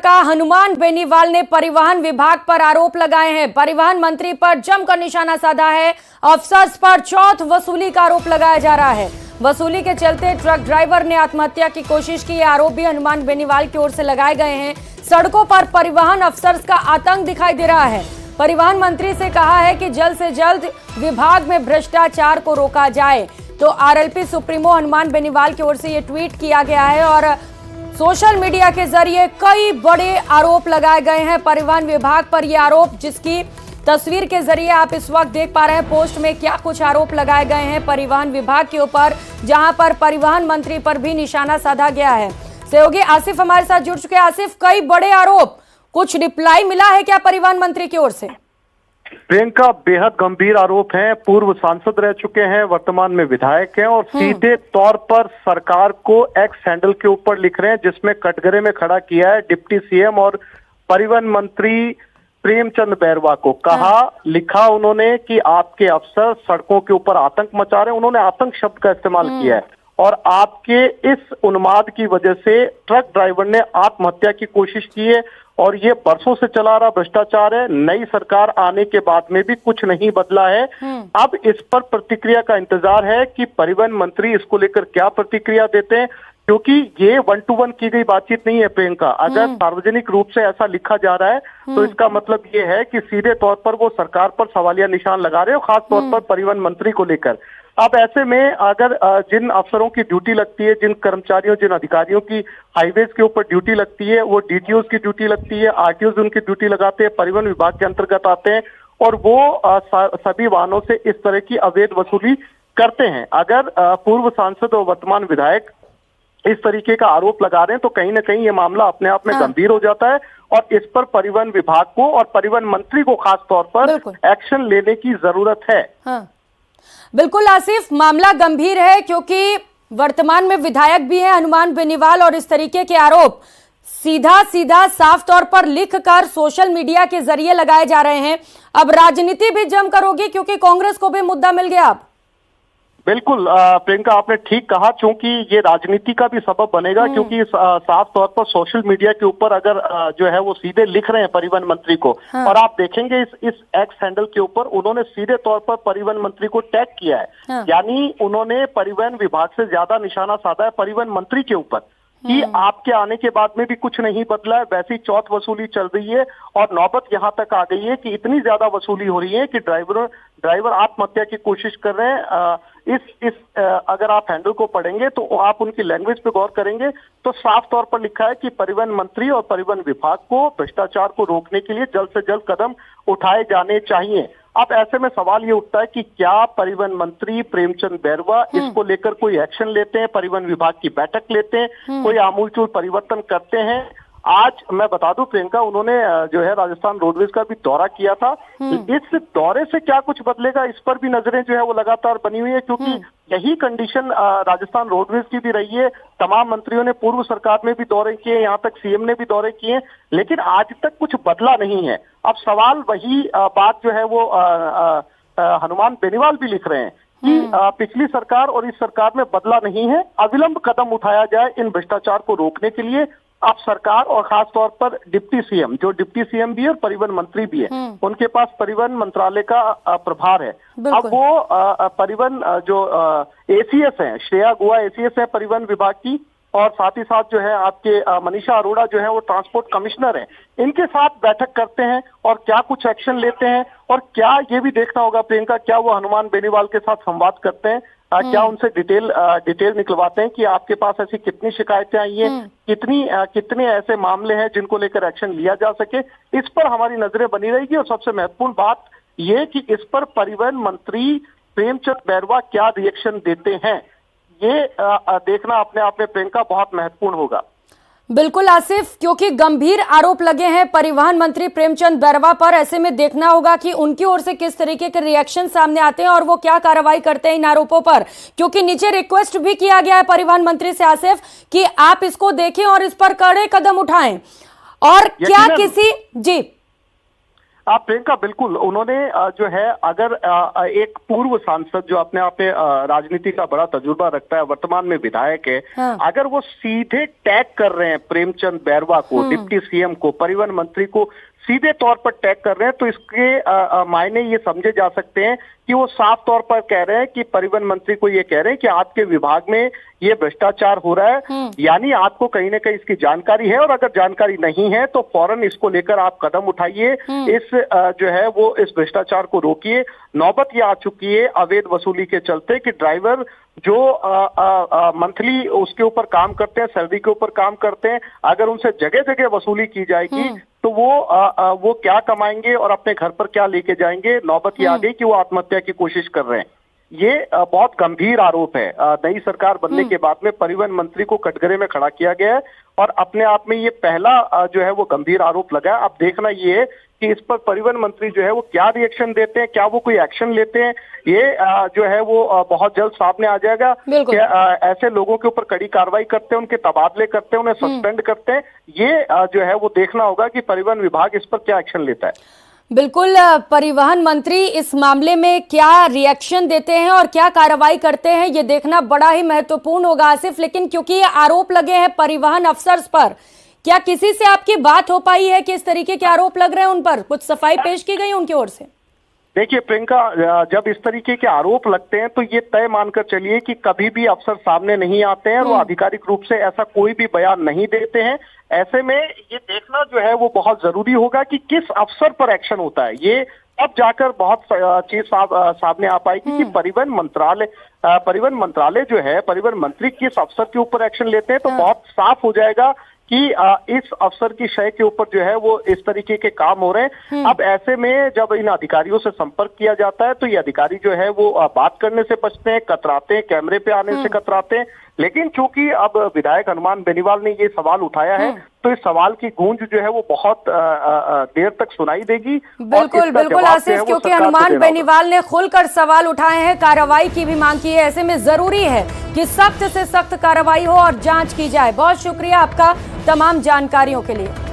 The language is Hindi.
का हनुमान बेनीवाल ने परिवहन विभाग पर आरोप लगाए हैं। परिवहन मंत्री पर जमकर निशाना साधा है। अफसर्स पर चौथ वसूली का आरोप लगाया जा रहा है। वसूली के चलते ट्रक ड्राइवर ने आत्महत्या की कोशिश की। आरोप भी हनुमान बेनीवाल की ओर से लगाए गए हैं। सड़कों पर परिवहन अफसर्स का आतंक दिखाई दे रहा है। परिवहन मंत्री से कहा है कि जल्द से जल्द विभाग में भ्रष्टाचार को रोका जाए। तो आरएलपी सुप्रीमो हनुमान बेनीवाल की ओर से ये ट्वीट किया गया है और सोशल मीडिया के जरिए कई बड़े आरोप लगाए गए हैं परिवहन विभाग पर। ये आरोप, जिसकी तस्वीर के जरिए आप इस वक्त देख पा रहे हैं पोस्ट में, क्या कुछ आरोप लगाए गए हैं परिवहन विभाग के ऊपर, जहां पर परिवहन मंत्री पर भी निशाना साधा गया है। सहयोगी आसिफ हमारे साथ जुड़ चुके हैं। आसिफ, कई बड़े आरोप, कुछ रिप्लाई मिला है क्या परिवहन मंत्री की ओर से? प्रियंका, बेहद गंभीर आरोप हैं। पूर्व सांसद रह चुके हैं, वर्तमान में विधायक हैं और सीधे तौर पर सरकार को एक्स हैंडल के ऊपर लिख रहे हैं, जिसमें कटघरे में खड़ा किया है डिप्टी सीएम और परिवहन मंत्री प्रेमचंद बैरवा को। लिखा उन्होंने कि आपके अफसर सड़कों के ऊपर आतंक मचा रहे हैं। उन्होंने आतंक शब्द का इस्तेमाल किया है और आपके इस उन्माद की वजह से ट्रक ड्राइवर ने आत्महत्या की कोशिश की है और ये बरसों से चला रहा भ्रष्टाचार है। नई सरकार आने के बाद में भी कुछ नहीं बदला है। अब इस पर प्रतिक्रिया का इंतजार है कि परिवहन मंत्री इसको लेकर क्या प्रतिक्रिया देते हैं, क्योंकि ये 1 to 1 की गई बातचीत नहीं है प्रियंका। अगर सार्वजनिक रूप से ऐसा लिखा जा रहा है तो इसका मतलब ये है कि सीधे तौर पर वो सरकार पर सवालिया निशान लगा रहे हो, खास तौर पर परिवहन मंत्री को लेकर। अब ऐसे में अगर जिन अफसरों की ड्यूटी लगती है, जिन कर्मचारियों, जिन अधिकारियों की हाईवेज के ऊपर ड्यूटी लगती है, वो डीटीओज की ड्यूटी लगती है, आरटीओज उनकी ड्यूटी लगाते हैं, परिवहन विभाग के अंतर्गत आते हैं और वो सभी वाहनों से इस तरह की अवैध वसूली करते हैं। अगर पूर्व सांसद और वर्तमान विधायक इस तरीके का आरोप लगा रहे हैं तो कहीं ना कहीं ये मामला अपने आप में गंभीर हो जाता है और इस पर परिवहन विभाग को और परिवहन मंत्री को खास तौर पर एक्शन लेने की जरूरत है। बिल्कुल आसिफ, मामला गंभीर है क्योंकि वर्तमान में विधायक भी हैं हनुमान बेनीवाल और इस तरीके के आरोप सीधा साफ तौर पर लिखकर सोशल मीडिया के जरिए लगाए जा रहे हैं। अब राजनीति भी जमकर होगी क्योंकि कांग्रेस को भी मुद्दा मिल गया। अब बिल्कुल प्रियंका, आपने ठीक कहा, क्योंकि ये राजनीति का भी सबब बनेगा, क्योंकि साफ तौर पर सोशल मीडिया के ऊपर अगर जो है वो सीधे लिख रहे हैं परिवहन मंत्री को और आप देखेंगे इस एक्स हैंडल के ऊपर उन्होंने सीधे तौर पर परिवहन मंत्री को टैग किया है। यानी उन्होंने परिवहन विभाग से ज्यादा निशाना साधा है परिवहन मंत्री के ऊपर कि आपके आने के बाद में भी कुछ नहीं बदला है, वैसी चौथ वसूली चल रही है और नौबत यहाँ तक आ गई है कि इतनी ज्यादा वसूली हो रही है कि ड्राइवर आत्महत्या की कोशिश कर रहे हैं। अगर आप हैंडल को पढ़ेंगे तो आप उनकी लैंग्वेज पे गौर करेंगे तो साफ तौर पर लिखा है कि परिवहन मंत्री और परिवहन विभाग को भ्रष्टाचार को रोकने के लिए जल्द से जल्द कदम उठाए जाने चाहिए। अब ऐसे में सवाल ये उठता है कि क्या परिवहन मंत्री प्रेमचंद बैरवा इसको लेकर कोई एक्शन लेते हैं, परिवहन विभाग की बैठक लेते हैं, कोई आमूलचूल परिवर्तन करते हैं? आज मैं बता दूं प्रियंका, उन्होंने जो है राजस्थान रोडवेज का भी दौरा किया था। इस दौरे से क्या कुछ बदलेगा, इस पर भी नजरें जो है वो लगातार बनी हुई है, क्योंकि यही कंडीशन राजस्थान रोडवेज की भी रही है। तमाम मंत्रियों ने पूर्व सरकार में भी दौरे किए, यहाँ तक सीएम ने भी दौरे किए, लेकिन आज तक कुछ बदला नहीं है। अब सवाल वही बात जो है वो हनुमान बेनीवाल भी लिख रहे हैं कि पिछली सरकार और इस सरकार में बदला नहीं है, अविलंब कदम उठाया जाए इन भ्रष्टाचार को रोकने के लिए। अब सरकार और खास तौर पर डिप्टी सीएम, जो डिप्टी सीएम भी है और परिवहन मंत्री भी है, उनके पास परिवहन मंत्रालय का प्रभार है। अब वो परिवहन जो एसीएस है, श्रेया गुहा एसीएस है परिवहन विभाग की, और साथ ही साथ जो है आपके मनीषा अरोड़ा जो है वो ट्रांसपोर्ट कमिश्नर है, इनके साथ बैठक करते हैं और क्या कुछ एक्शन लेते हैं और क्या ये भी देखना होगा प्रियंका, क्या वो हनुमान बेनीवाल के साथ संवाद करते हैं, क्या उनसे डिटेल निकलवाते हैं कि आपके पास ऐसी कितनी शिकायतें आई हैं, कितने ऐसे मामले हैं जिनको लेकर एक्शन लिया जा सके। इस पर हमारी नजरें बनी रहेगी और सबसे महत्वपूर्ण बात ये कि इस पर परिवहन मंत्री प्रेमचंद बैरवा क्या रिएक्शन देते हैं, ये देखना अपने आप में प्रियंका बहुत महत्वपूर्ण होगा। बिल्कुल आसिफ, क्योंकि गंभीर आरोप लगे हैं परिवहन मंत्री प्रेमचंद बैरवा पर, ऐसे में देखना होगा कि उनकी ओर से किस तरीके के रिएक्शन सामने आते हैं और वो क्या कार्रवाई करते हैं इन आरोपों पर। क्योंकि नीचे रिक्वेस्ट भी किया गया है परिवहन मंत्री से आसिफ कि आप इसको देखें और इस पर कड़े कदम उठाएं। और क्या किसी प्रियंका बिल्कुल उन्होंने जो है अगर एक पूर्व सांसद जो अपने आप में राजनीति का बड़ा तजुर्बा रखता है, वर्तमान में विधायक है, हाँ। अगर वो सीधे टैग कर रहे हैं प्रेमचंद बैरवा को, डिप्टी सीएम को, परिवहन मंत्री को सीधे तौर पर टैग कर रहे हैं, तो इसके मायने ये समझे जा सकते हैं कि वो साफ तौर पर कह रहे हैं कि परिवहन मंत्री को ये कह रहे हैं कि आपके विभाग में ये भ्रष्टाचार हो रहा है, यानी आपको कहीं ना कहीं इसकी जानकारी है, और अगर जानकारी नहीं है तो फौरन इसको लेकर आप कदम उठाइए, इस जो है वो इस भ्रष्टाचार को रोकिए। नौबत ये आ चुकी है अवैध वसूली के चलते कि ड्राइवर जो मंथली उसके ऊपर काम करते हैं, सैलरी के ऊपर काम करते हैं, अगर उनसे जगह जगह वसूली की जाएगी तो वो क्या कमाएंगे और अपने घर पर क्या लेके जाएंगे। नौबत ये आ गई कि वो आत्महत्या की कोशिश कर रहे हैं। ये बहुत गंभीर आरोप है। नई सरकार बनने के बाद में परिवहन मंत्री को कटघरे में खड़ा किया गया है और अपने आप में ये पहला जो है वो गंभीर आरोप लगा है। अब देखना ये है कि इस पर परिवहन मंत्री जो है वो क्या रिएक्शन देते हैं, क्या वो कोई एक्शन लेते हैं, ये जो है वो बहुत जल्द सामने आ जाएगा। कि ऐसे लोगों के ऊपर कड़ी कार्रवाई करते हैं, उनके तबादले करते हैं, उन्हें सस्पेंड करते हैं, ये जो है वो देखना होगा कि परिवहन विभाग इस पर क्या एक्शन लेता है। बिल्कुल, परिवहन मंत्री इस मामले में क्या रिएक्शन देते हैं और क्या कार्रवाई करते हैं, ये देखना बड़ा ही महत्वपूर्ण होगा आसिफ। लेकिन क्योंकि ये आरोप लगे हैं परिवहन अफसर्स पर, क्या किसी से आपकी बात हो पाई है कि इस तरीके के आरोप लग रहे हैं उन पर, कुछ सफाई पेश की गई उनकी ओर से? देखिए प्रियंका, जब इस तरीके के आरोप लगते हैं तो ये तय मानकर चलिए कि कभी भी अफसर सामने नहीं आते हैं और वो आधिकारिक रूप से ऐसा कोई भी बयान नहीं देते हैं। ऐसे में ये देखना जो है वो बहुत जरूरी होगा कि किस अफसर पर एक्शन होता है। ये अब जाकर बहुत चीज सामने आ पाएगी कि परिवहन मंत्रालय जो है, परिवहन मंत्री किस अफसर के ऊपर एक्शन लेते हैं, तो बहुत साफ हो जाएगा कि इस अफसर की शय के ऊपर जो है वो इस तरीके के काम हो रहे हैं। अब ऐसे में जब इन अधिकारियों से संपर्क किया जाता है तो ये अधिकारी जो है वो बात करने से बचते हैं, कतराते हैं, कैमरे पे आने से कतराते हैं। लेकिन चूंकि अब विधायक हनुमान बेनीवाल ने ये सवाल उठाया है तो इस सवाल की गूंज जो है वो बहुत देर तक सुनाई देगी। बिल्कुल बिल्कुल आसिफ, क्योंकि हनुमान बेनीवाल ने खुलकर सवाल उठाए हैं, कार्रवाई की भी मांग की है। ऐसे में जरूरी है कि सख्त से सख्त कार्रवाई हो और जांच की जाए। बहुत शुक्रिया आपका तमाम जानकारियों के लिए।